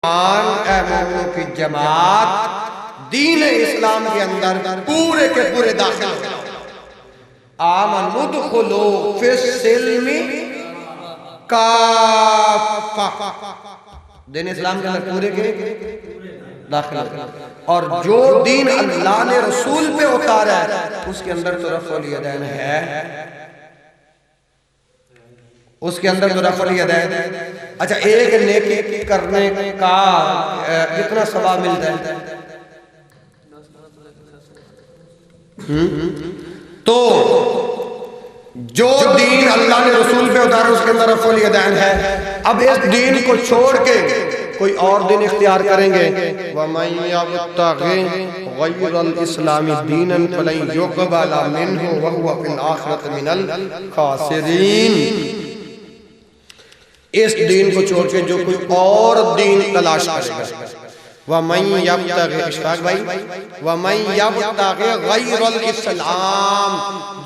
اے مومنوں کی جماعت دین اسلام کے اندر پورے کے پورے داخل ہو جاؤ۔ آمنوا ادخلوا فی السلم کافہ، دین اسلام کے اندر پورے کے داخل ہو جاؤ۔ اور جو دین اللہ نے رسول پہ اتارا ہے اس کے اندر تو رفع الیدین ہے، اس کے اندر تو رفع الیدین۔ اچھا، ایک نیکی کرنے کا کتنا ثواب ملتا ہے؟ تو جو دین اللہ نے رسول پہ اتارا اس کے اندر رفع الیدین ہے۔ اب اس دین کو چھوڑ کے کوئی اور دین اختیار کریں گے، وَمَن يَبْتَغِ غَيْرَ الْإِسْلَامِ دِينًا فَلَن يُقْبَلَ مِنْهُ وَهُوَ فِي الْآخِرَةِ مِنَ الْخَاسِرِينَ۔ اس دین کو چھوڑ کے جو کوئی اور دین تلاش کرے گا، وَمَن يَبْتَغِ، اشفاق بھائی، وَمَن يَبْتَغِ غَيْرَ الْإِسْلَامِ،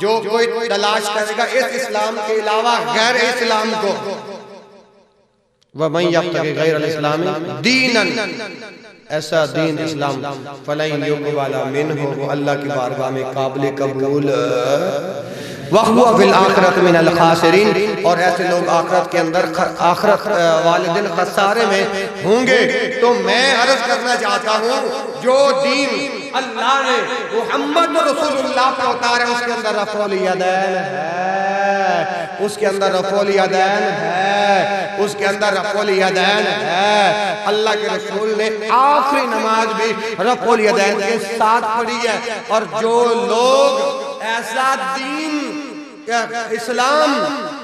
جو کوئی تلاش کرے گا اس اسلام کے علاوہ غیر اسلام کو، وَمَن يَبْتَغِ غَيْرَ الْإِسْلَامِ دِينًا، ایسا دین اسلام، فَلَن يُقْبَلَ مِنْهُ، وہ اللہ کی بارگاہ میں قابل قبول، وَهُوَ فِي الْآخِرَةِ مِنَ الْخَاسِرِينَ، اور ایسے لوگ آخرت کے اندر آخرت والدین خسارے میں ہوں گے۔ تو میں عرض کرنا چاہتا ہوں جو دین اللہ نے محمد رسول اللہ پہ اتارا اس کے اندر رفع الیدین ہے، اس کے اندر رفع الیدین ہے، اس کے اندر رفع الیدین ہے۔ اللہ کے رسول نے آخری نماز بھی رفع الیدین کے ساتھ پڑھی ہے، اور جو لوگ ایسا دین اسلام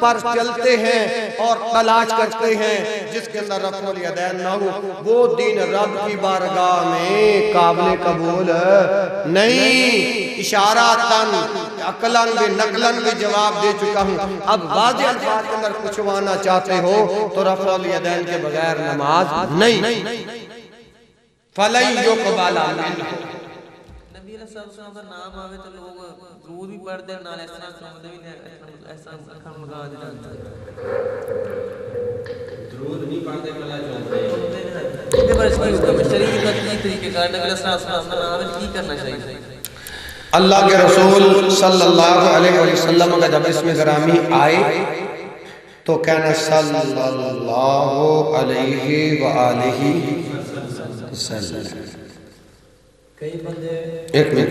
پر چلتے ہیں اور تلاش کرتے ہیں جس کے اندر رفع الیدین نہ ہو، وہ دین رب کی بارگاہ میں قابل قبول نہیں۔ اشاراتاً عقلاً بھی نقلاً بھی جواب دے چکا ہوں، اب واضح الفاظ کے اندر پچھوانا چاہتے ہو تو رفع الیدین کے بغیر نماز نہیں۔ فَلَن يُقْبَلَ مِنْهُ، نبی علیہ السلام کا نام آوے تو لوگ درود بھی پڑھتے ہیں، نال ایسا مگا دینا، درود نہیں پڑھتے ملا چاہتے ہیں۔ پر اس کی حکم شریعت کی طریقے کار، نبی علیہ السلام کا نام آوے کی کرنا چاہیے؟ اللہ کے رسول صلی اللہ علیہ وسلم کا جب اسم گرامی آئے تو کہنا صلی اللہ علیہ وآلہ وسلم۔ ایک منٹ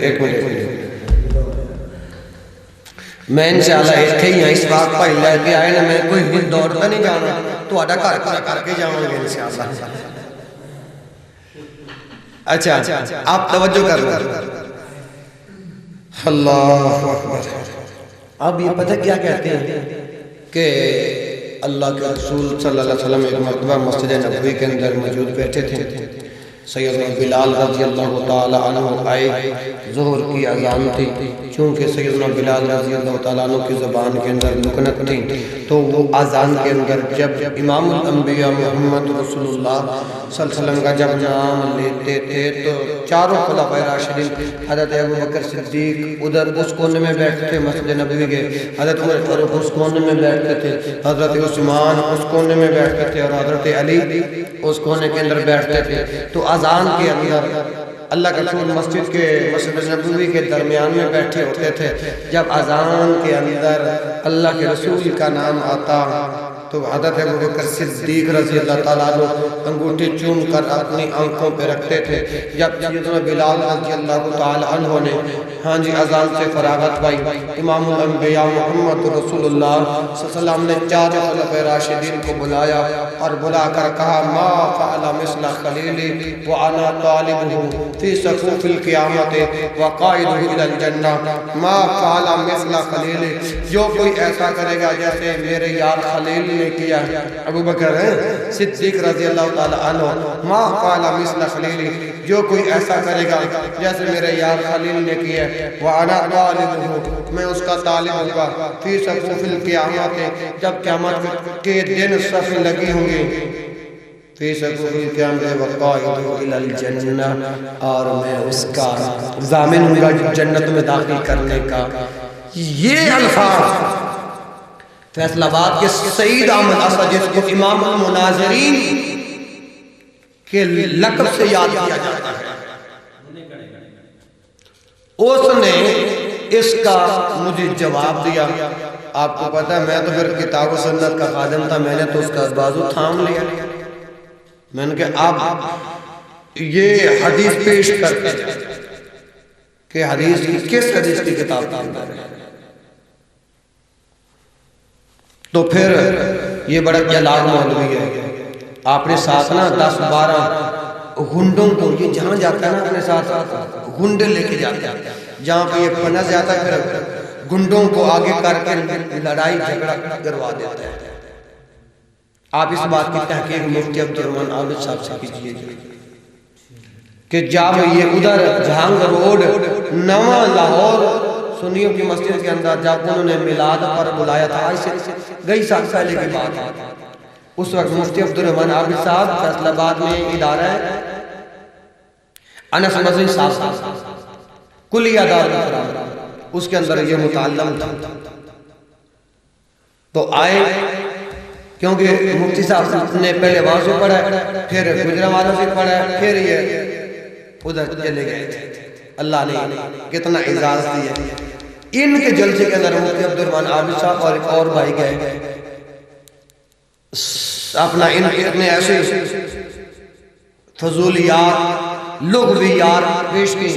میں انشاءاللہ ایتھے ہی ہیں، اس بات پہ لے کے آئے نا، میں کوئی بھی دوڑتا نہیں جانا، تو آڈا کر کے جاؤں گے انشاءاللہ۔ اچھا آپ توجہ کر رہے اللہ اکبر۔ اب یہ پتہ کیا کہتے ہیں کہ اللہ کے رسول صلی اللہ علیہ وسلم ایک مرتبہ مسجد نبوی کے اندر موجود بیٹھے تھے، سیدنا بلال رضی اللہ تعالی عنہ آئے، ظہر کی اذان تھی، چونکہ سیدنا بلال رضی اللہ تعالیٰ عنہ کی زبان کے اندر لکنت تھی، تو وہ اذان کے اندر جب امام الانبیاء محمد رسول اللہ صلی اللہ علیہ وسلم کا جب نام لیتے تھے تو چاروں خلفائے راشدین، حضرت ابوبکر صدیق ادھر اس کونے میں بیٹھتے تھے مسجد نبوی کے، حضرت عمر فاروق اس کونے میں بیٹھتے تھے، حضرت عثمان اس کونے میں بیٹھتے تھے، اور حضرت علی اس کونے کے اندر بیٹھتے تھے۔ تو اذان کے اندر اللہ کے رسول مسجد نبوی کے درمیان میں بیٹھے ہوتے تھے، جب اذان کے اندر اللہ کے رسول کا نام آتا تو حضرت ابوبکر صدیق رضی اللہ تعالیٰ عنہ انگوٹھی چوم کر اپنی آنکھوں پہ رکھتے تھے۔ جب سیدنا بلال رضی اللہ تعالیٰ عنہ نے اذان سے فراغت پائی، امام الانبیاء محمد رسول اللہ صلی اللہ علیہ وسلم نے چار خلفائے راشدین کو بلایا اور بلا کر کہا، ما فعل مثل خلیلی وانا طالبہ فی صفوف القیامت وقائدہ الی الجنہ، ما فعل مثل خلیلی، جو کوئی ایسا کرے گا جیسے میرے یار خلیل نے کیا، ابو بکر صدیق رضی اللہ تعالی عنہ، ما فعل مثل خلیلی، جو کوئی ایسا کرے گا جیسے میرے یار خلیل نے کیا، وانا طالبہ، میں اس کا طالب ہوں گا، فی صفوف القیامت، جب قیامت کے دن صف لگی ہوں گی، فی صفوف القیامت وقائدہ الی الجنہ، اور میں اس کا ضامن ہوں گا جنت میں داخل کرنے کا۔ یہ الفاظ فیصل آباد کے سعید احمد اسد، جس کو امام المناظرین کہ لقب سے یاد کیا جاتا ہے، اس نے اس کا مجھے جواب دیا۔ آپ کو پتا ہے میں تو پھر کتاب و سنت کا خادم تھا، میں نے تو اس کا بازو تھام لیا، میں نے کہا آپ یہ حدیث پیش کرتے کہ حدیث کی کس حدیث کی کتاب کا اندر ہے؟ تو پھر یہ بڑا چلاک مولوی ہے، آپ نے ساتھ نا 10-12 گنڈوں کو، یہ جہاں جاتا ہے نا اپنے ساتھ گنڈے لے کے جاتا ہے، جہاں پہ یہ پنس جاتا ہے پھر گنڈوں کو آگے کر کے لڑائی جھگڑا کروا دیتا ہے۔ آپ اس بات کی تحقیق مفتی عبدالرحمن عابد صاحب سے کیجئے کہ جب یہ ادھر جہانگ روڈ نواں لاہور سنیوں کی مسجد کے اندر جب انہوں نے میلاد پر بلایا تھا، آج سے کئی سال پہلے کی بات ہے، اس وقت مفتی عبدالرحمن عابد صاحب فیصل آباد میں ادارہ ہے انس مدنی صاحب کلیہ دارالقرآن، اس کے اندر یہ متعلم تھا۔ تو آئے، کیونکہ مفتی صاحب نے پہلے وہاں سے پڑھا ہے، پھر گجرانوالوں سے پڑھا ہے، پھر یہ ادھر چلے گئے تھے۔ اللہ نے کتنا اعزاز دیا۔ ان کے جلسے کے اندر مفتی عبدالرحمن عابد صاحب اور ایک اور بھائی گئے، اپنا ان اتنے ایسے فضولیات لغویات پیش کی،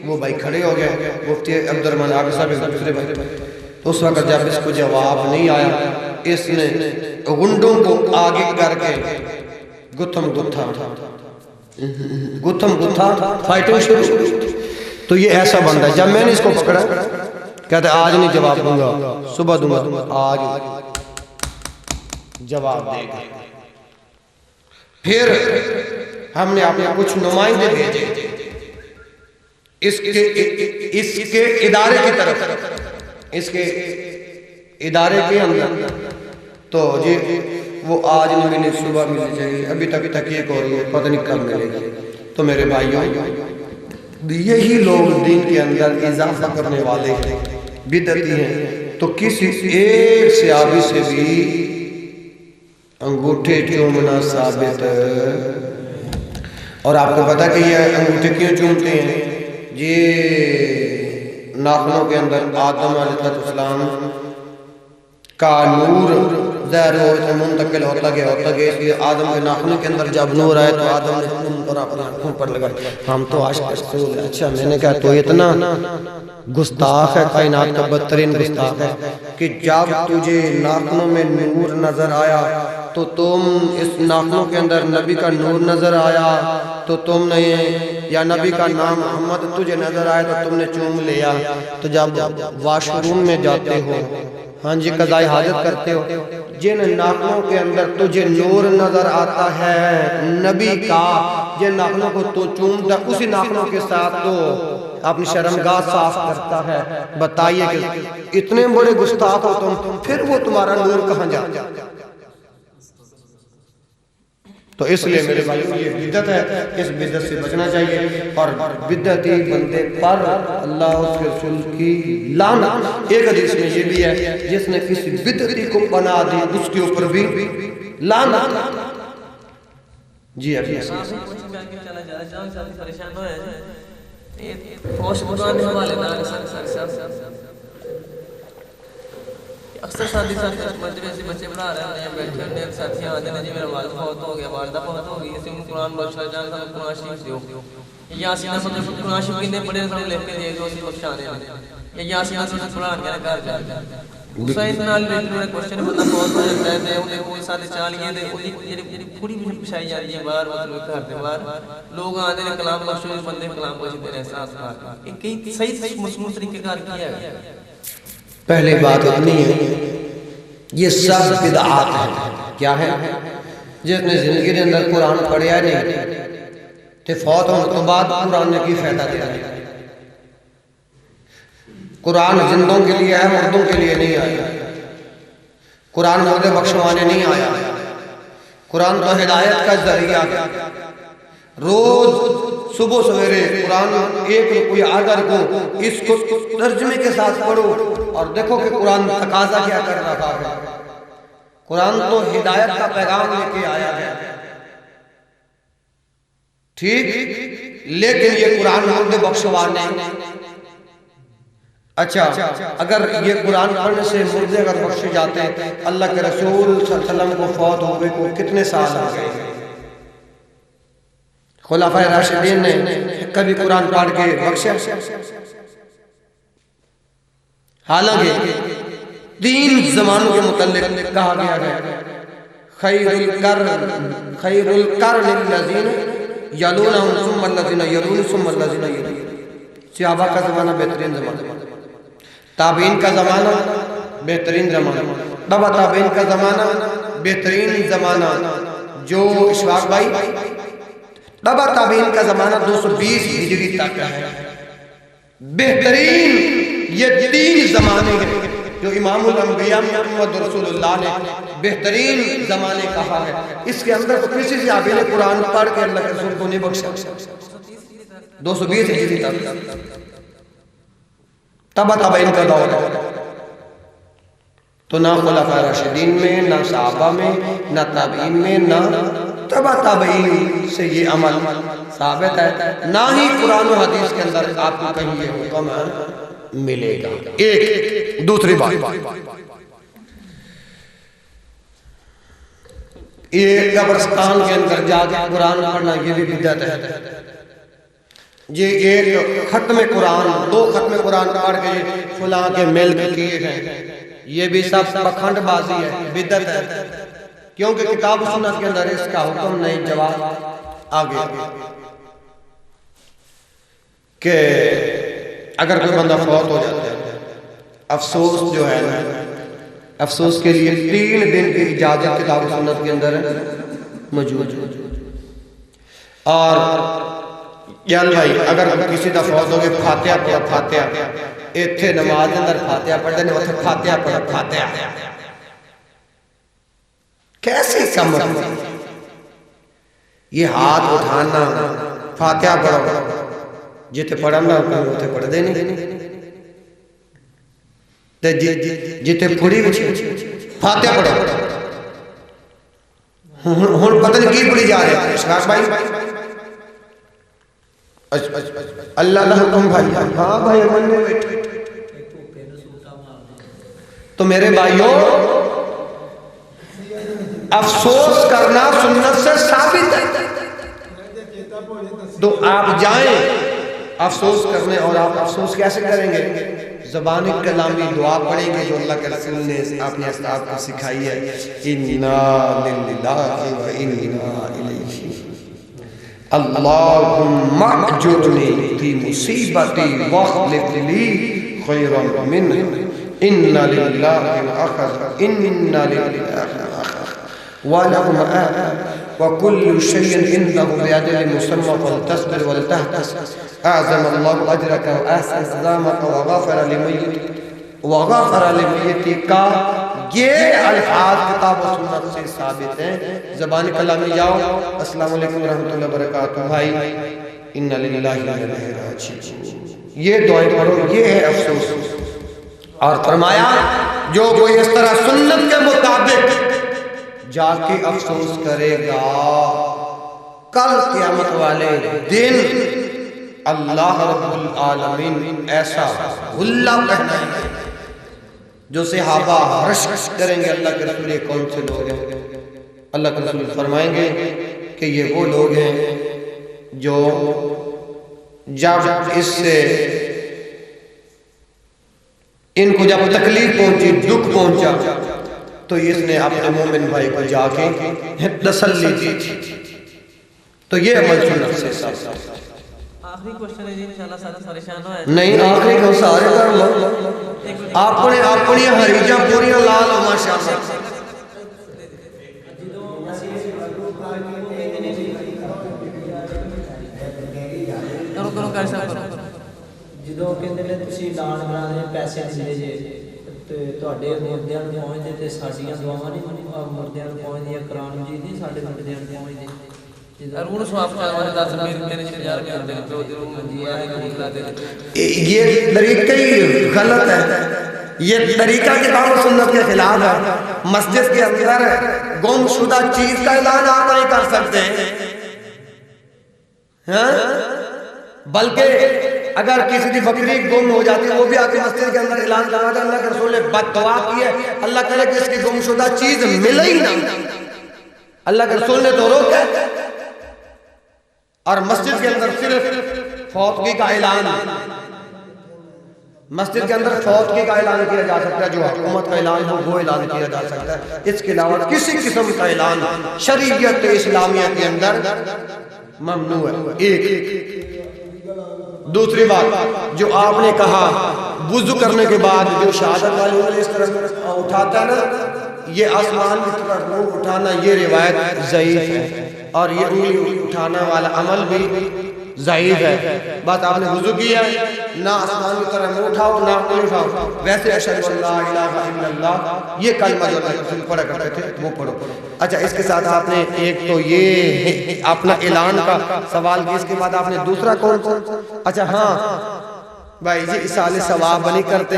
وہ بھائی کھڑے ہو گئے، مفتی عبدالرحمن عابد صاحب ایک دوسرے بھائی، تو اس وقت جب اس کو جواب نہیں آیا، اس نے گنڈوں کو آگے کر کے گتھم گتھا فائٹنگ شروع۔ تو یہ ایسا بندہ ہے، جب میں نے اس کو پکڑا کہتا ہے آج نہیں جواب دوں گا، صبح دوں گا، آج جواب دے گا۔ پھر ہم نے اپنے کچھ نمائندے بھیجے اس کے ادارے کی طرف، اس کے ادارے کے اندر، تو جی وہ آج نہیں ملی، صبح ملی چاہیے، ابھی تک تحقیق ہو رہی ہے، پتہ نہیں کب ملے گی۔ تو میرے بھائیوں، یہی لوگ دین کے اندر اضافہ کرنے والے ہیں، بدعتی ہیں، تو کسی ایک صحابی سے بھی انگوٹھے چومنا ثابت۔ اور آپ کو پتا کہ یہ انگوٹھے کیوں چومتے ہیں؟ یہ ناخنوں کے اندر آدم علیہ السلام کا نور ظاہر ہوتا منتقل ہوتا گیا اس لیے آدم کے ناخنوں کے اندر جب نور آئے تو آدم نے خون پر اپنا خون پر لگا، ہم تو عاشق رسول ہے۔ اچھا، میں نے کہا تو اتنا گستاخ ہے، کائنات کا بدترین گستاخ ہے کہ جب تجھے ناخنوں میں نور نظر آیا تو تم اس ناخنوں کے اندر نبی کا نور نظر آیا تو تم نے، یا نبی کا نام محمد تجھے نظر آیا تو تم نے چوم لیا۔ تو جب واش روم میں جاتے ہو، ہاں جی قضاء حاجت کرتے ہو، جن ناخنوں کے اندر تجھے نور نظر آتا ہے نبی کا، جن ناخنوں کو تو چومتا ہے، اسی ناخنوں کے ساتھ تو اپنی شرمگاہ صاف کرتا ہے۔ بتائیے کہ اتنے بڑے گستاخ ہو تم، پھر وہ تمہارا نور کہاں جاتا ہے؟ تو اس لیے میرے بھائیوں یہ بدعت ہے، اس بدعت سے بچنا چاہیے، اور بدعتی بندے پر اللہ اس کے رسول کی لعنت۔ ایک حدیث میں یہ بھی ہے، جس نے کسی بدعتی کو بنا دی اس کے اوپر بھی لعنت۔ جی ابھی اکثر ساتھی مجمع سے بچے پڑھا رہے ہیں، بیٹھے ہوئے ہیں، ساتھی آتے ہیں، جی میرا والد فوت ہو گیا، والدہ فوت ہو گئی، اسے قرآن بخشا جان کا قرآن شریف دیو، یاسین اسد قرآن شریف کتنے بڑے سب لکھ کے دے دو اسی بخشانے میں، یاسین اسد قرآن کیا کر جائے دوسرا اتنا لیٹر کوشچن بندہ فوت ہو جاتا ہے تے انہیں کوئی ساتھ چالیاں دے یہ پوری بھی پچھائی جا رہی ہے باہر مطلب گھر دے باہر لوگ آتے ہیں کلام بخشو اس بندے کلام بخش دے رہے احساس کر کئی صحیح مضمون طریقے کار کیا ہے۔ پہلی بات اتنی ہے، یہ سب بدعات ہیں۔ کیا ہے؟ جس نے زندگی کے اندر قرآن پڑھیا نہیں تے فوت ہونے تو بعد قرآن نے کی فائدہ دیا ہے۔ قرآن زندوں کے لیے ہے، مردوں کے لیے نہیں آیا۔ قرآن مردے بخشوانے نہیں آیا۔ قرآن تو ہدایت کا ذریعہ ہے۔ روز صبح سویرے قرآن ایک کوئی آدر کو اس کو ترجمے کے ساتھ پڑھو اور دیکھو کہ قرآن تقاضا کیا کر رہا ہے۔ قرآن تو ہدایت کا پیغام لے کے آیا ہے۔ ٹھیک، لیکن یہ قرآن مردے بخشوار نہیں. اچھا اگر یہ قرآن پڑھنے سے مردے اگر بخشے جاتے ہیں، اللہ کے رسول صلی اللہ علیہ وسلم کو فوت ہوئے کو کتنے سال ہو گئے؟ خلفائے راشدین نے کبھی قرآن پڑھ کے بخشا؟ حالانکہ 3 زمانوں کے متعلق کہا گیا ہے، خیر القرن الذین یلونہم ثم الذین یلون ثم الذین یلون. صحابہ کا زمانہ بہترین زمانہ، تابعین کا زمانہ بہترین زمانہ، تبع تابعین کا زمانہ بہترین زمانہ. جو اشفاق بھائی، تبع تابعین کا زمانہ 220 ہجری تک ہے. بہترین یہ 3 زمانے ہیں جو امام الانبیاء محمد رسول اللہ نے بہترین زمانے کہا ہے. اس کے اندر تو کسی صحابی نے قرآن پڑھ کے اللہ کے رسول کو نہیں بخشا. 220 ہجری تک تبع تابعین کا دور ہے. تو نہ خلفاء راشدین میں، نہ صحابہ میں، نہ تابعین میں، نہ تبع تابعین سے یہ عمل ثابت ہے، نہ ہی قرآن و حدیث کے اندر آپ کو کہیں یہ حکم ملے گا. ایک دوسری بات، یہ قبرستان کے اندر جا کے قرآن پڑھنا یہ بھی بدعت ہے. یہ ایک ختم قرآن، 2 ختم قرآن پڑھ کے فلاں کے ملک کیے گئے، یہ بھی سب پکھنڈ بازی ہے، بدعت ہے. کیونکہ کتاب و سنت کے اندر اس کا حکم نہیں. جواب آگے کہ اگر کوئی بندہ فوت ہو جاتا ہے، افسوس جو ہے نا، افسوس کے لیے 3 دن کی اجازت کتاب و سنت کے اندر موجود ہے. اور یال بھائی اگر کسی دا فوت ہو گئے، فاتحہ پڑھا، فاتحہ ایتھے نماز اندر فاتحہ پڑھ دینے، اتھے فاتحہ پڑھا، فاتحہ کیسے کم؟ یہ ہاتھ اٹھانا، فاتحہ پڑھو، جتے پڑھنا اتھے پڑھ دینے، جتے پڑھی بچے فاتحہ پڑھو. ہون پتہ نہیں کی پڑھی جا رہے ہیں اشراق بھائی؟ اللہ اللہ حکم بھائی. ہاں بھائی امن میں بیٹھے. تو میرے بھائیوں، افسوس کرنا سنت سے ثابت ہے. تو آپ جائیں افسوس کرنے، اور آپ افسوس کیسے کریں گے؟ زبان کلامی دعا پڑھیں گے جو اللہ کے رسول نے اپنے اصحاب کو سکھائی ہے، اِنَّا لِلَّهِ وَإِنَّا إِلَيْهِ. اللہم اجرنی فی مصیبتی واخلف لی خیرا منہ، ان للہ اخذ ان للہ اخذ ولہم آخذ وکل شیء عنده بعدد مسمى فلتصبر ولتحتسب اعظم اللہ اجرک واحسن عظامک وغفر لمیتک. یہ الفاظ کتاب و سنت سے ثابت ہیں. زبان کلامی جاؤ، السلام علیکم ورحمۃ اللہ وبرکاتہ بھائی، اِنَّ لِلَّهِ وَإِنَّا إِلَيْهِ رَاجِعُونَ. یہ دعائیں پڑھو، یہ ہے افسوس. اور فرمایا جو کوئی اس طرح سنت کے مطابق جا کے افسوس کرے گا، کل قیامت والے دن اللہ رب العالمین ایسا غلہ پہنائیں گے جو صحابہ رشک کریں گے، اللہ کے رسول یہ کون سے لوگ ہیں؟ اللہ کے رسول فرمائیں گے کہ یہ وہ لوگ ہیں جو جب اس سے ان کو جب تکلیف پہنچی، دکھ پہنچا، تو اس نے اپنے مومن بھائی کو جا کے تسلی دی تھی. تو یہ عمل سنت سے ثابت. آخری کوشچن ہے جی، انشاءاللہ سارے پریشان ہوئے نہیں، آخری کو سارے کر لو. اپنی حریجہ پوریاں لال ہو ماشاءاللہ. کرو کیسا کرو. جدوں کہندے نے تسی دان بنا پیسے دے جے تے تواڈے مردیاں نوں پہنچدے تے ساڈیاں دعاواں نہیں مردیاں نوں پہنچدیاں، قرآن مجید نہیں ساڈے مردیاں نوں پہنچدے. ارون سواف چاہتے 10 میرے انتظار کرتے ہیں تو یہ طریقہ ہی غلط ہے. یہ طریقہ کتاب و سنت کے خلاف ہے. مسجد کے اندر گم شدہ چیز کا اعلان آپ نہیں کر سکتے. ہاں بلکہ اگر کسی کی بکری گم ہو جاتی ہے وہ بھی آگے مسجد کے اندر اعلان کرنا تھا اللہ کے رسول نے بد دعا کی ہے اللہ کرے کہ اس کی گم شدہ چیز ملے ہی نہ. اللہ کے رسول نے تو روکا اور مسجد کے اندر صرف فوتگی کا اعلان مسجد کے اندر فوتگی کا اعلان کیا جا سکتا ہے جو حکومت کا اعلان ہو وہ اعلان کیا جا سکتا ہے. اس کے علاوہ کسی قسم کا اعلان شریعت اسلامیہ کے اندر ممنوع ہے. ایک دوسری بات جو آپ نے کہا وضو کرنے کے بعد جو شہادت والی انگلی اس طرح اٹھاتا ہے نا یہ آسمان کی طرف منہ اٹھانا یہ روایت ضعیف ہے اور یہ انگلی اٹھانا والا عمل بھی ضعیف ہے. بات آپ نے وضو کیا ہے نہ آسمان کی طرف منہ اٹھاؤ نہ انگلی اٹھاؤ. ویسے اشہد ان لا الہ الا اللہ یہ کلمہ جو اللہ رسول پڑھا کرتے تھے وہ پڑھو. اچھا اس کے ساتھ آپ نے ایک تو یہ اپنا اعلان کا سوال کیا. اس کے بعد آپ نے دوسرا کون اچھا ہاں بھائی جی اصال ثواب نہیں کرتے.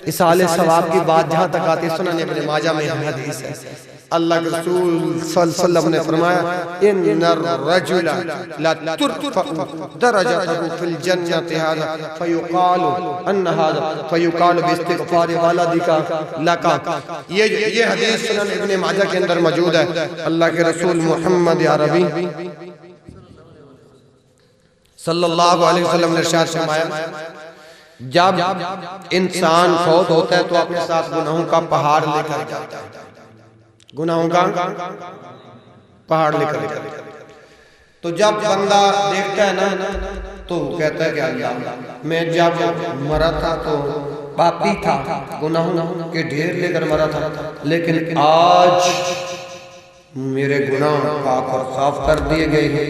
اصال ثواب کی بات جہاں تک آتی ہے سنن ابن ماجہ میں حدیث ہے اللہ کے رسول صلی اللہ علیہ وسلم نے فرمایا ان الرجل لا ترفع درجته في الجنة هذا فيقال ان هذا فيقال باستغفار والدك لك. یہ حدیث سنن ابن ماجہ کے اندر موجود ہے. اللہ کے رسول محمد عربی صلی اللہ علیہ وسلم نے ارشاد فرمایا جب انسان فوت ہوتا ہے تو اپنے ساتھ گناہوں کا پہاڑ لے کر جاتا ہے. گناہوں کا پہاڑ لے کر تو جب بندہ دیکھتا ہے نا تو کہتا ہے کہ اللہ میں جب مرا تھا تو پاپی تھا گناہوں کے ڈھیر لے کر مرا تھا لیکن آج میرے گناہ پاک اور صاف کر دیے گئے ہیں.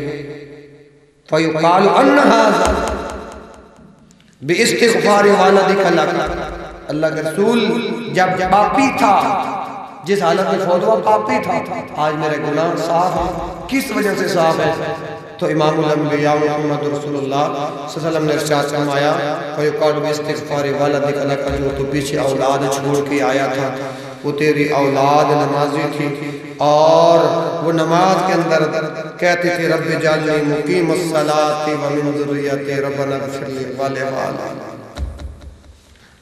فَيُقَالُ أَنَّ هَذَا بِإِسْتِغْفَارِ وَالَدِكَ لَكَ. اللہ کے رسول جب پاپی تھا جس حالت میں فوت ہوا پاپی تھا آج میرے گناہ صاف ہیں. کس وجہ سے صاف ہے تو امام الانبیاء محمد رسول اللہ صلی اللہ علیہ وسلم نے ارشاد فرمایا فَيُقَالُ بِإِسْتِغْفَارِ وَالَدِكَ لَكَ جو تو پیچھے اولاد چھوڑ کے آیا تھا وہ تیری اولاد نمازی تھی اور وہ نماز کے اندر کہتی تھی رب اجعلنی مقیم الصلاۃ ومن ذریتی ربنا اغفر لی ولوالدی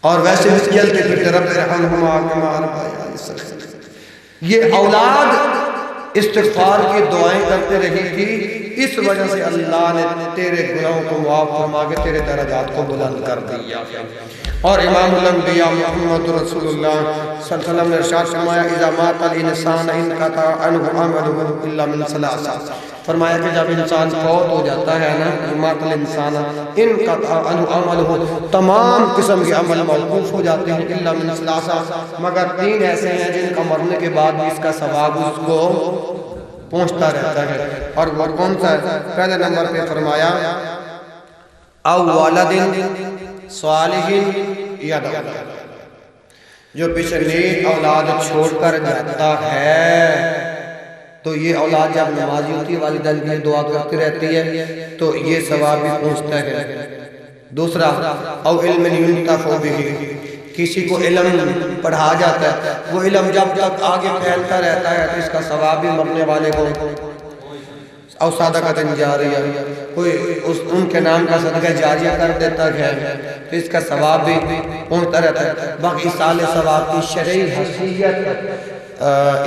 اور ویسے بھی چلتے پھرتے رب ارحمہما کما ربیانی صغیرا. یہ اولاد استغفار کی دعائیں کرتے رہی تھی اس وجہ سے اللہ نے تیرے گناہوں کو معاف فرما کے تیرے درجات کو بلند کر دیا. اور امام الانبیاء محمد رسول اللہ صلی اللہ علیہ وسلم نے ارشاد فرمایا اذا مات الانسان انقطع عنہ عمله الا من ثلاث. فرمایا کہ جب انسان فوت ہو جاتا ہے نا مات الانسان انقطع عنہ عمله تمام قسم کے عمل موقوف ہو جاتے ہیں الا من ثلاث مگر تین ایسے ہیں جن کا مرنے کے بعد بھی اس کا ثواب اس کو پہنچتا رہتا ہے. اور وہ کون سا ہے؟ پہلے نمبر پہ فرمایا او ولد صالح یدعو جو پیچھے نیک اولاد چھوڑ کر جاتا ہے تو یہ اولاد جب نمازی ہوتی ہے والدین کے لیے دعا کرتی رہتی ہے تو یہ ثواب بھی پہنچتا ہے. دوسرا او علم ينتفع به کسی کو علم پڑھا جاتا ہے وہ علم جب تک آگے پھیلتا رہتا ہے تو اس کا ثواب بھی مرنے والے کو او صدقۃ جاریہ کوئی ان کے نام کا صدقہ جاریہ کر دیتا ہے تو اس کا ثواب بھی پہنچتا رہتا ہے. باقی سال ثواب کی شرعی حیثیت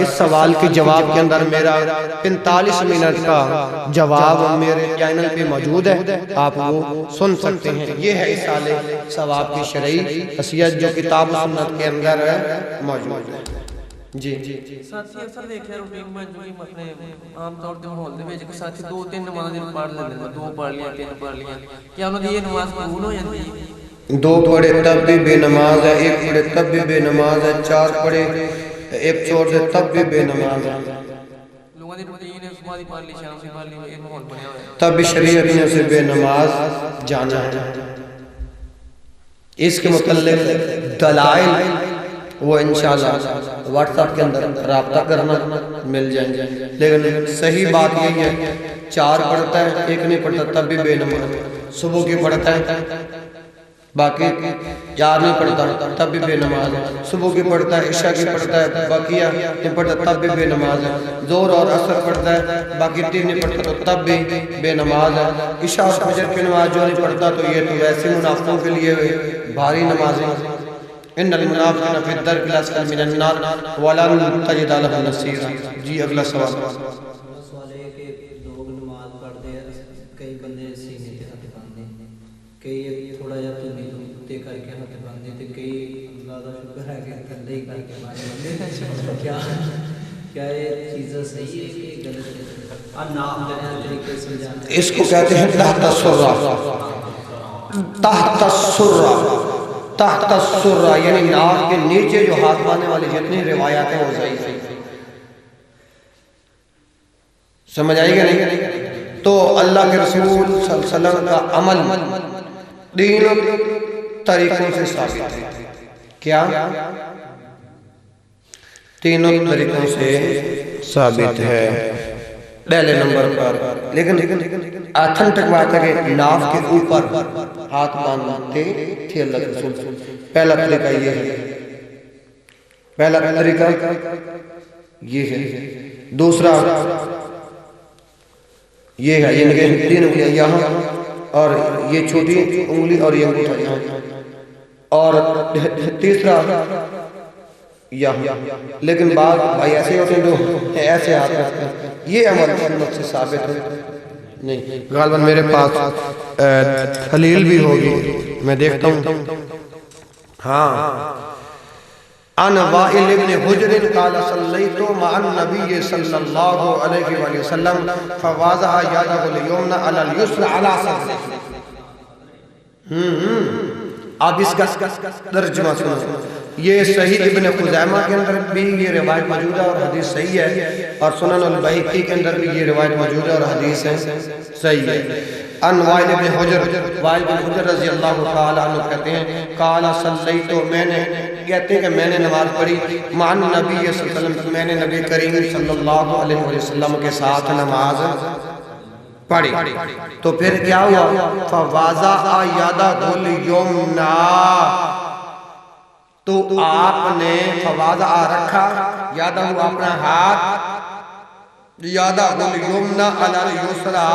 اس سوال کے جواب کے اندر میرا 45 منٹ کا جواب میرے چینل پہ موجود ہے آپ وہ سن سکتے ہیں. یہ ہے اصال ثواب کی شرعی حیثیت جو کتاب و سنت کے اندر موجود ہے. جی ساتھی اکثر دیکھے روٹین میں جو اپنے عام طور تے ماحول دے وچ ساتھی دو تین نمازیں پڑھ لیندے دو پڑھ لیاں تین پڑھ لیاں کیا انہاں دی یہ نماز قبول ہو جاندی ہے؟ دو پڑھے تب بھی بے نماز ہے ایک پڑھے تب بھی بے نماز ہے چار پڑھے ایک چھوڑ دے تب بھی بے نماز ہے. لوگوں دی روٹین ہے صبح دی پڑھ لی شام دی پڑھ لی یہ ماحول بنیا ہوا ہے تب بھی شریعت نے اسے بے نماز جانا ہے. اس کے متعلق دلائل وہ انشاءاللہ واٹس ایپ کے اندر رابطہ کرنا مل جائیں گے لیکن صحیح بات یہی ہے چار پڑھتا ہے ایک نہیں پڑھتا تب بھی بے نماز. صبح کی پڑھتا ہے باقی 4 نہیں پڑھتا تب بھی بے نماز ہے، صبح کی پڑھتا ہے، عشاء کی پڑھتا ہے، بقیہ نہیں پڑھتا تب بھی بے نماز ہے، ظہر اور عصر پڑھتا ہے، باقی 3 نہیں پڑھتا تو تب بھی بے نماز ہے، عشاء اور فجر کی نماز جو نہیں پڑھتا تو یہ تو ویسے منافقوں کے لیے بھاری نمازیں۔ ان المنافقین فی الدرک الاسفل من النار ولن تجد لهم نصیرا۔ جی اگلا سوال۔ سوال ہے کہ لوگ نماز پڑھتے ہیں، کئی بندے سینے تے ہاتھ باندھتے ہیں، کئی تھوڑا جہا تھوڑی تے کر کے ہاتھ باندھتے ہیں، تے کئی اللہ کا شکر ہے کہ کندھے ہی کر کے باندھتے ہیں۔ کیا یہ چیزیں صحیح ہے کہ غلط ہے؟ نام جانے طریقے سمجھانا، اس کو کہتے ہیں تحت السرہ، تحت السرہ، تحت السرہ یعنی ناک کے نیچے جو ہاتھ باندھنے والی جتنی روایات ہیں وہ ضعیف ہیں۔ سمجھ آئی گا نہیں؟ تو اللہ کے رسول صلی اللہ علیہ وسلم کا عمل 3 طریقوں سے ثابت ہے۔ کیا؟ 3 طریقوں سے ثابت ہے۔ پہلے نمبر پر لیکن اتھنٹک بات ہے کہ ناف کے اوپر ہاتھ باندھتے تھے اللہ کے رسول۔ پہلا طریقہ یہ ہے، پہلا طریقہ یہ ہے۔ دوسرا یہ ہے، یعنی کہ 3 انگلیاں یہاں اور یہ چھوٹی انگلی اور یہ انگوٹھا یہاں، اور تیسرا یہاں۔ لیکن بعض بھائی ایسے ہوتے ہیں جو ایسے ہاتھ رکھتے ہیں، یہ عمل سنت سے ثابت ہے نہیں۔ غالباً میرے پاس خلیل بھی ہوگی، میں دیکھتا ہوں۔ ہاں، عن وائل ابن حجر قال صلیت مع النبی صلی اللہ علیہ وآلہ وسلم فوضع یدہ الیمنی علی الیسری علی صدرہ۔ اب اس کا ترجمہ سنو، یہ صحیح ابن خزیمہ کے اندر بھی یہ روایت موجود ہے اور حدیث صحیح ہے، اور سنن البیہقی کے اندر بھی یہ روایت موجود ہے اور حدیث صحیح ہے۔ ان وائل ابن حجر، وائل ابن حجر رضی اللہ تعالی عنہ کہتے ہیں قال صلیت، میں نے کہتے ہیں کہ میں نے نماز پڑھی مع النبی صلی اللہ علیہ وسلم، میں نے نبی کریم صلی اللہ علیہ وسلم کے ساتھ نماز پڑھی۔ تو پھر کیا ہوا؟ فوضع یدہ الیمنی، تو آپ نے فوضع رکھا یدہ اپنا ہاتھ، یدہ الیمنی علی الیسری،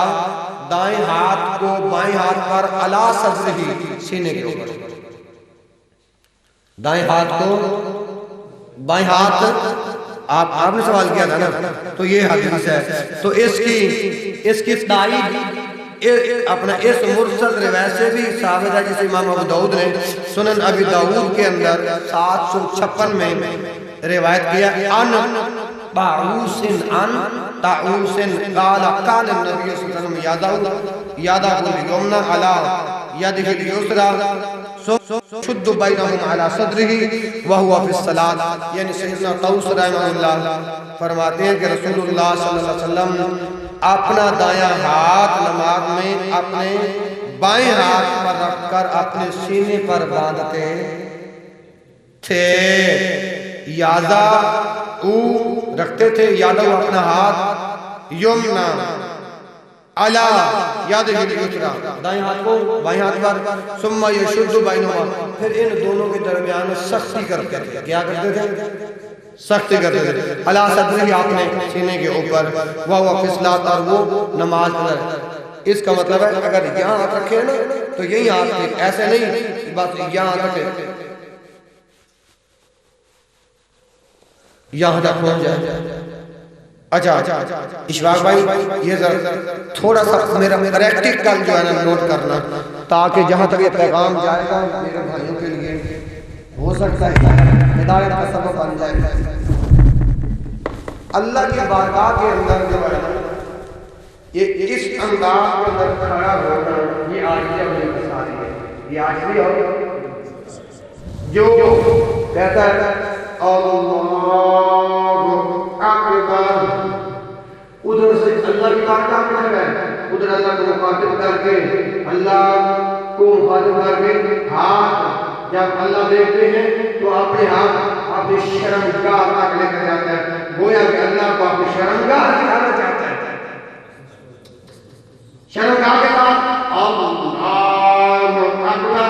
دائیں ہاتھ کو بائیں ہاتھ پر علی صدرہ، سینے کے اوپر، دائیں ہاتھ کو بائیں ہاتھ، آپ نے سوال کیا تھا نا، تو یہ حدیث ہے۔ تو اس کی تائید اپنا اس مرسل روایت سے بھی ثابت ہے، جسے امام ابو داؤد نے سنن ابی داؤد کے اندر 756 میں روایت کیا، ان طاؤوس قال قال النبی صلی اللہ علیہ وسلم یدہ الیمنی علی یدہ الیسری شد بینہم علی صدرہ وہو فی الصلاۃ۔ یعنی سیدنا طاؤوس رحمہ اللہ فرماتے ہیں کہ رسول اللہ صلی اللہ علیہ وسلم اپنا دایاں ہاتھ نماز میں اپنے بائیں ہاتھ پر رکھ کر اپنے سینے پر باندھتے تھے، یادہ او رکھتے تھے، یادہ اپنا ہاتھ یمنا علی یدہ الیسری، دائیں ہاتھ کو بائیں ہاتھ پر، ثم یشد بینہما، پھر ان دونوں کے درمیان سختی کرتے تھے۔ کیا کرتے تھے؟ سختی کرتے تھے، علی صدرہ، آپ نے سینے کے اوپر، وہو فی الصلاۃ، اور وہ نماز میں۔ اس کا مطلب ہے اگر یہاں ہاتھ رکھے نا تو یہی ہاتھ تھے، ایسے نہیں بس یہاں رکھے، یہاں تک پہنچ جائے۔ اچھا اشفاق بھائی، یہ ذرا تھوڑا سا میرا پریکٹیکل جو ہے نا نوٹ کرنا، تاکہ جہاں تک یہ پیغام جائے گا میرے بھائیوں کے لیے ہو سکتا ہے ہدایت کا سبب بن جائے۔ اللہ کی بارگاہ کے اندر جو ہے یہ اس انداز کے اندر کھڑا ہونا، یہ عاجزی اور انکساری ہے، یہ عاجزی اور جو کہتا ہے اللہ اکبر، ادھر سے اللہ کی بارگاہ میں ہے، ادھر اللہ کو مخاطب کر کے، اللہ کو مخاطب کر کے ہاتھ جب اللہ دیکھتے ہیں تو اپنے ہاتھ اپنی شرمگاہ تک لے کر جاتا ہے، گویا کہ اللہ کو اپنی شرمگاہ دکھانا چاہتا ہے۔ شرمگاہ کے ساتھ اللہ اکبر،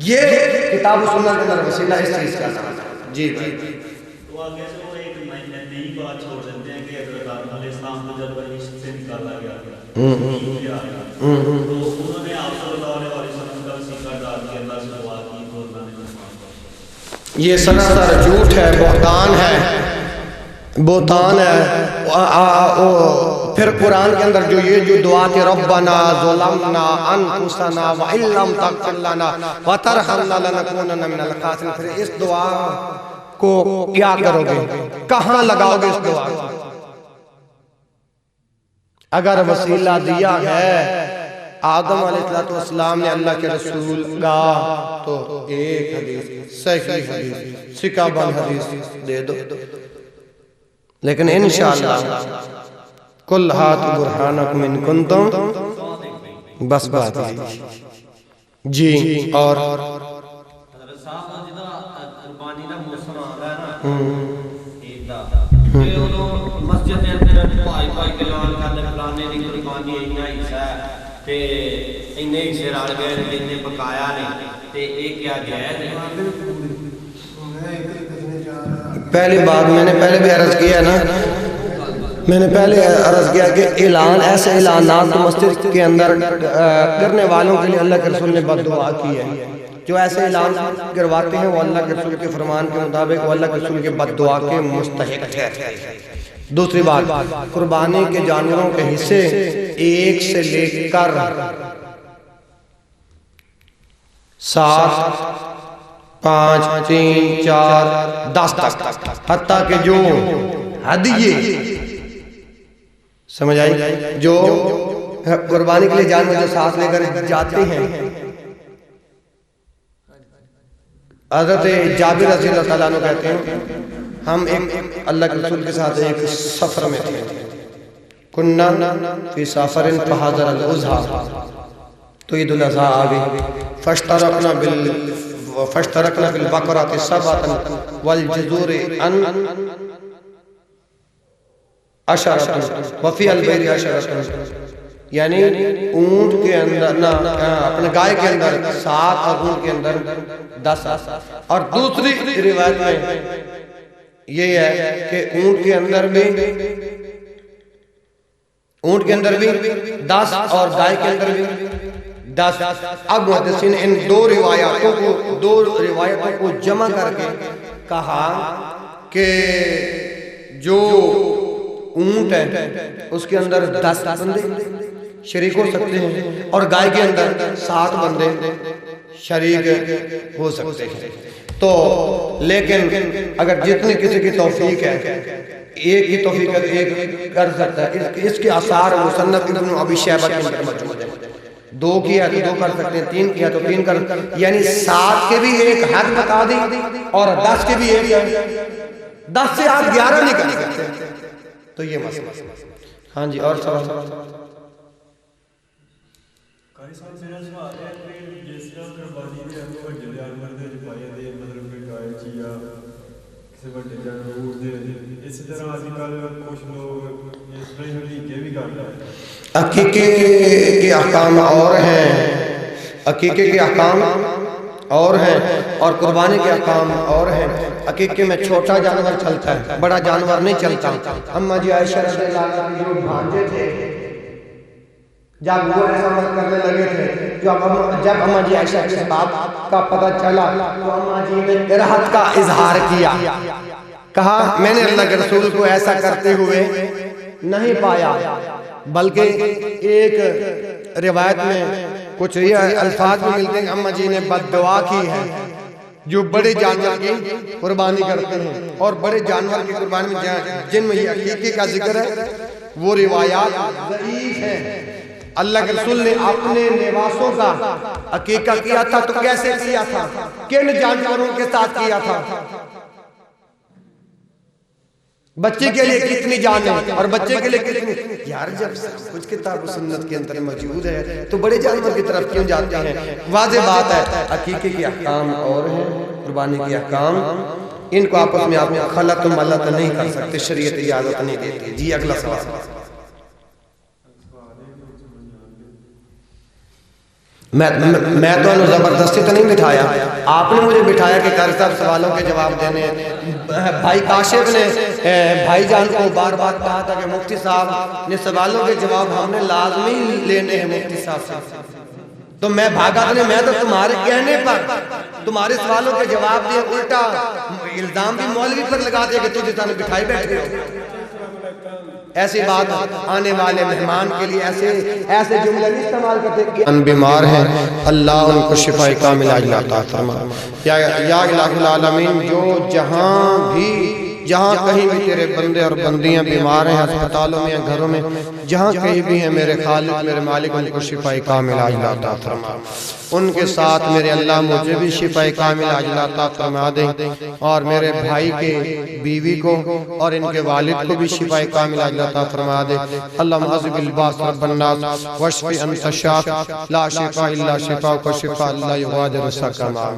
یہ کتاب و سنت کے اندر وسیلہ اس چیز کا نام ہے. جی بھائی. تو آگے سے وہ ایک نئی بات چھوڑ دیتے ہیں کہ حضرت آدم علیہ السلام کو جب عشق سے نکالا گیا تو انہوں نے آپ صلی اللہ علیہ وسلم کا وسیلہ ڈال کے اللہ سے دعا کی تو اللہ نے معاف کر. یہ سراسر جھوٹ ہے، بہتان ہے، بہتان ہے. پھر قرآن کے اندر جو دعا تھی ربنا ظلمنا انفسنا وان لم تغفر لنا وترحمنا لنکونن من الخاسرین، پھر اس دعا کو کیا کرو گے، کہاں لگاؤ گے اس دعا کو؟ اگر وسیلہ دیا ہے آدم علیہ السلام نے اللہ کے رسول کا تو ایک حدیث صحیح حدیث سکہ بند حدیث دے دو، لیکن انشاءاللہ کل ہاتھ برہانکم ان کنتم، بس بات ہے. جی اور حضرت صاحب جدا قربانی دا موسم آ رہا ہے نا عید دا، کہ انہوں مسجد دے اندر پائی کے لان کرنے فلانے دی قربانی اینا حصہ ہے تے اینے حصے رل گئے تے اینے بقایا نے تے ایک کیا جائز ہے؟ پہلی بات میں نے پہلے بھی عرض کیا نا، میں نے پہلے عرض کیا کہ اعلان، ایسے اعلانات مسجد کے اندر کرنے والوں کے لیے اللہ کے رسول نے بد دعا کی ہے. جو ایسے اعلان کرواتے ہیں وہ اللہ کے رسول کے فرمان کے مطابق وہ اللہ کے رسول کے بد دعا کے مستحق ٹھہرتے ہیں. دوسری بات، قربانی کے جانوروں کے حصے 1 سے لے کر 7 5 3 4 10 تک، حتیٰ کہ جو ہدیے سمجھ آئی، جو قربانی کے لیے جانور جو ساتھ لے کر جاتے ہیں. حضرت جابر رضی اللہ تعالیٰ عنہ کہتے ہیں ہم ایک اللہ کے رسول کے ساتھ ایک سفر میں تھے، کننا فی سافر فحضر الاضحیٰ، تو عید الاضحیٰ آگئی، فاشترکنا بالبقرۃ سبعۃ والجزور عشرۃ وفی البیر عشرۃ، یعنی اونٹ کے اندر اپنے گائے کے اندر 7 اور اونٹ کے اندر 10. اور دوسری روایت میں یہ ہے کہ اونٹ کے اندر بھی 10 اور گائے کے اندر بھی 10. اب محدثین ان دو روایتوں کو جمع کر کے کہا کہ جو اونٹ ہے اس کے اندر 10 بندے شریک ہو سکتے ہیں اور گائے کے اندر 7 بندے شریک ہو سکتے ہیں. تو لیکن اگر جتنی کسی کی توفیق ہے، ایک ہی توفیق ہے ایک کر سکتا ہے. اس کے آثار مصنف ابن ابی شیبہ کے اندر موجود ہیں. 2 کیا تو 2 کر سکتے ہیں، 3 کیا تو 3 کر سکتے ہیں، یعنی 7 کے بھی ایک حد بتا دی اور 10 کے بھی ایک ہے، 10 سے آپ 11 نہیں کر سکتے. تو یہ مسئلہ. ہاں جی اور سوال. قاری صاحب میرا سوال ہے کہ جس طرح قربانی دے اندر بڑے جانور دے پائے دے مطلب کہ گائے چیا کسی بڑے جانور دے، اسی طرح آج کل کچھ لوگ اس طرح حقیقے بھی کرتے ہیں. عقیقے کے احکام اور ہیں، عقیقے کے احکام اور ہیں اور قربانی کے احکام اور ہیں. عقیقے میں چھوٹا جانور چلتا ہے، بڑا جانور نہیں چلتا. اماں جی عائشہ رضی اللہ عنہا جو بھانجے تھے جب وہ ایسا عمل کرنے لگے تھے، جب اماں جی عائشہ کے بات کا پتہ چلا تو اماں جی نے راحت کا اظہار کیا، کہا میں نے اللہ کے رسول کو ایسا کرتے ہوئے نہیں پایا، بلکہ ایک روایت میں کچھ یہ الفاظ بھی ملتے ہیں کہ اماں جی نے بد دعا کی ہے جو بڑے جانور کی قربانی کرتے ہیں. اور بڑے جانور کی قربانی میں جن میں یہ عقیقے کا ذکر ہے وہ روایات ضعیف ہیں. اللہ کے رسول نے اپنے نواسوں کا عقیقہ کیا تھا تو کیسے کیا تھا، کن جانوروں کے ساتھ کیا تھا، بچے کے لیے کتنی جان ہے اور بچے کے لیے کتنی. یار جب سب کچھ کتاب و سنت کے اندر موجود ہے تو بڑے جانور کی طرف کیوں جاتے ہیں؟ واضح بات ہے عقیقے کے احکام اور ہیں، قربانی کے احکام، ان کو آپس میں آپ خلط و ملط نہیں کر سکتے، شریعت اجازت نہیں دیتی. جی اگلا سوال. میں تو انہوں زبردستی تو نہیں بٹھایا، آپ نے مجھے بٹھایا کہ قاری صاحب سوالوں کے جواب دینے ہیں۔ بھائی کاشف نے بھائی جان کو بار بار کہا تھا کہ مفتی صاحب نے سوالوں کے جواب ہم نے لازمی لینے ہیں مفتی صاحب سے، تو میں بھاگا تھا، میں تو تمہارے کہنے پر تمہارے سوالوں کے جواب دیا، الٹا الزام بھی مولوی پر لگا دیا کہ تجھے تانے بٹھائے بیٹھے ہو۔ ایسی بات آنے والے مہمان کے لیے ایسے جملے نہیں استعمال کرتے کہ ان بیمار ہیں، اللہ ان کو شفا کامل عاجلہ عطا فرما۔ یا الہ العالمین، جہاں کہیں بھی تیرے بندے اور بندیاں بیمار ہیں، ہسپتالوں میں یا گھروں میں، جہاں کہیں بھی ہیں، میرے خالق میرے مالک ان کو شفا کامل عاجلہ عطا فرما۔ ان کے ساتھ میرے اللہ مجھے بھی شفا کامل عاجلہ عطا فرما دے، اور میرے بھائی کے بیوی کو اور ان کے والد کو بھی شفا کامل عاجلہ عطا فرما دے۔ اللہم عذب الباس رب الناس واشفی انت الشافی لا شفاء الا شفاءک شفاء لا یغادر سقما۔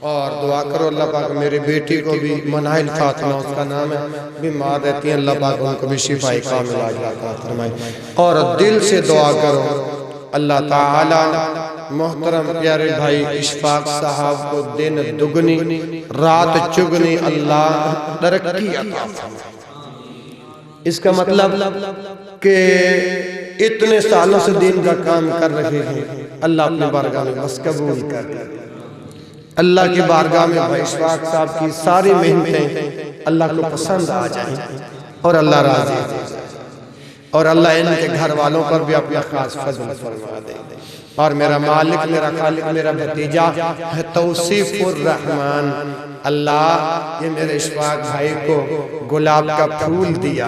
اور دعا کرو اللہ پاک میری بیٹی کو بھی، منائل فاطمہ اس کا نام ہے، بیمار رہتی ہیں، اللہ پاک ان کو بھی شفا کامل عاجلہ عطا فرمائے۔ اور دل سے دعا کرو اللہ تعالی محترم پیارے بھائی اشفاق صاحب کو دن دگنی رات چگنی اللہ ترقی عطا فرمائے۔ اس کا مطلب کہ اتنے سالوں سے دین کا کام کر رہے ہیں، اللہ اپنے بارگاہ میں بس قبول کر دے۔ اللہ کی بارگاہ میں بھائی اشفاق صاحب کی ساری محنتیں اللہ کو پسند آ جائیں اور اللہ راضی ہو جائے، اور اللہ ان کے گھر والوں پر بھی اپنا خاص فضل فرما دے۔ اور میرا مالک میرا خالق میرا بھتیجا ہے توصیف الرحمن، اللہ یہ میرے اشفاق بھائی کو گلاب کا پھول دیا،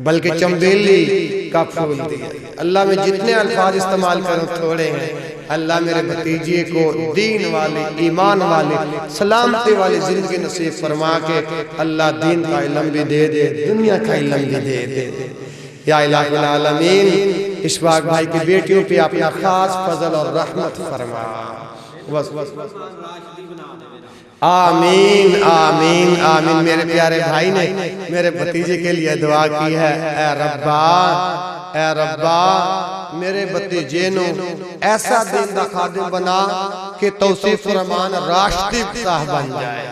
بلکہ چمبیلی کا پھول دیا۔ اللہ میں جتنے الفاظ استعمال کروں تھوڑے ہیں، اللہ میرے بھتیجے کو دین والی ایمان والی سلامتی والی زندگی نصیب فرما کے اللہ دین کا علم بھی دے دے، دنیا کا علم بھی دے دے۔ یا الہ العالمین اشفاق بھائی کی بیٹیوں پہ اپنا خاص فضل اور رحمت فرما۔ آمین آمین آمین۔ میرے پیارے بھائی نے میرے بھتیجے کے لیے دعا کی ہے، اے ربا میرے بھتیجے نو ایسا دین دا خادم بنا کہ توصیف الرحمن راشدی صاحب بن جائے۔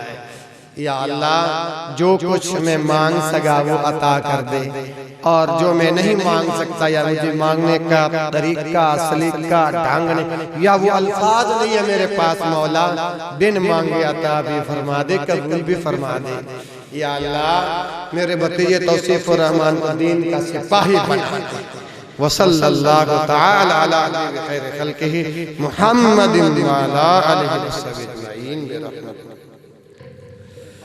یا اللہ جو کچھ میں مانگ سکا وہ عطا کر دے، اور جو میں نہیں مانگ سکتا یا مجھے مانگنے کا طریقہ سلیقہ ڈھنگ نہیں یا وہ الفاظ نہیں ہے میرے پاس، مولا بن مانگے عطا بھی فرما دے، قبول بھی فرما دے۔ یا اللہ میرے بھتیجے توصیف الرحمن کو دین کا سپاہی بنا دے۔ وصلی اللہ تعالی علی خیر خلقہ محمد وعلی آلہ وصحبہ اجمعین برحمتہ۔